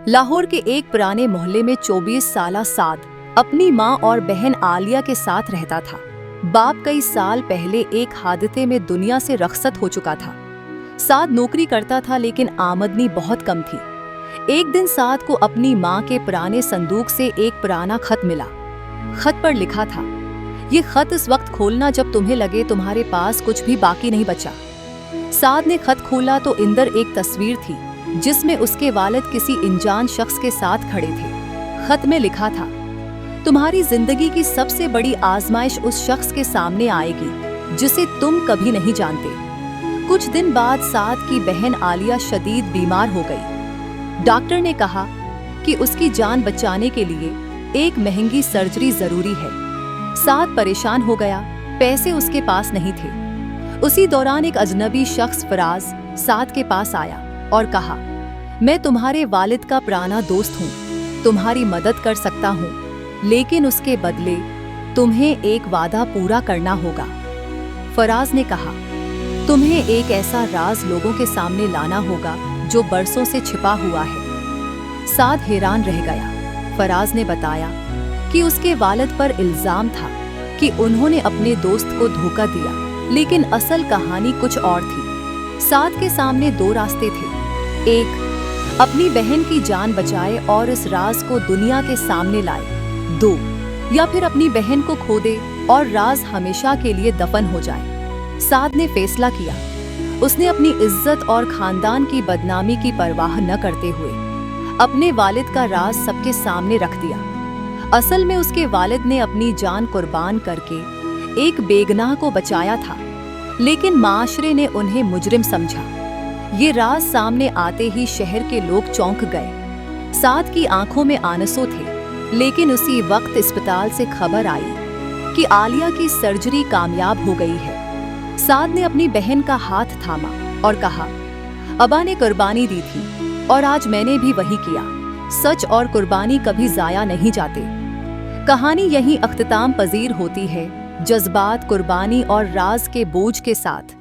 लाहौर के एक पुराने मोहल्ले में 24 साला साद अपनी माँ और बहन आलिया के साथ रहता था। बाप कई साल पहले एक हादसे में दुनिया से रखसत हो चुका था। साद नौकरी करता था लेकिन आमदनी बहुत कम थी। एक दिन साद को अपनी माँ के पुराने संदूक से एक पुराना खत मिला। खत पर लिखा था, ये खत इस वक्त खोलना जब तुम्हें लगे तुम्हारे पास कुछ भी बाकी नहीं बचा। साद ने खत खोला तो अंदर एक तस्वीर थी जिसमें उसके वालिद किसी अनजान शख्स के साथ खड़े थे। खत में लिखा था, तुम्हारी जिंदगी की सबसे बड़ी आजमाइश उस शख्स के सामने आएगी जिसे तुम कभी नहीं जानते। कुछ दिन बाद साद की बहन आलिया शदीद बीमार हो गई। डॉक्टर ने कहा कि उसकी जान बचाने के लिए एक महंगी सर्जरी जरूरी है। साद परेशान हो गया, पैसे उसके पास नहीं थे। उसी दौरान एक अजनबी शख्स फराज साद के पास आया और कहा, मैं तुम्हारे वालिद का पुराना दोस्त हूँ, तुम्हारी मदद कर सकता हूँ, लेकिन उसके बदले तुम्हें एक वादा पूरा करना होगा। फराज ने कहा, तुम्हें एक ऐसा राज लोगों के सामने लाना होगा जो बरसों से छिपा हुआ है। साद हैरान रह गया। फराज ने बताया कि उसके वालिद पर इल्जाम था कि उन्होंने अपने दोस्त को धोखा दिया, लेकिन असल कहानी कुछ और थी। साद के सामने दो रास्ते थे, एक अपनी बहन की जान बचाए और इस राज को दुनिया के सामने लाए, दो या फिर अपनी बहन को खो दे और राज हमेशा के लिए दफन हो जाए। साद ने फैसला किया। उसने अपनी इज्जत और खानदान की बदनामी की परवाह न करते हुए अपने वालिद का राज सबके सामने रख दिया। असल में उसके वालिद ने अपनी जान कुर्बान करके एक बेगनाह को बचाया था, लेकिन माशरे ने उन्हें मुजरिम समझा। ये राज सामने आते ही शहर के लोग चौंक गए। साद की आंखों में आंसू थे, लेकिन उसी वक्त अस्पताल से खबर आई कि आलिया की सर्जरी कामयाब हो गई है। साद ने अपनी बहन का हाथ थामा और कहा, अबा ने कुर्बानी दी थी और आज मैंने भी वही किया। सच और कुर्बानी कभी जाया नहीं जाते। कहानी यहीं अख्तिताम पजीर होती है, जज्बात, कुर्बानी और राज के बोझ के साथ।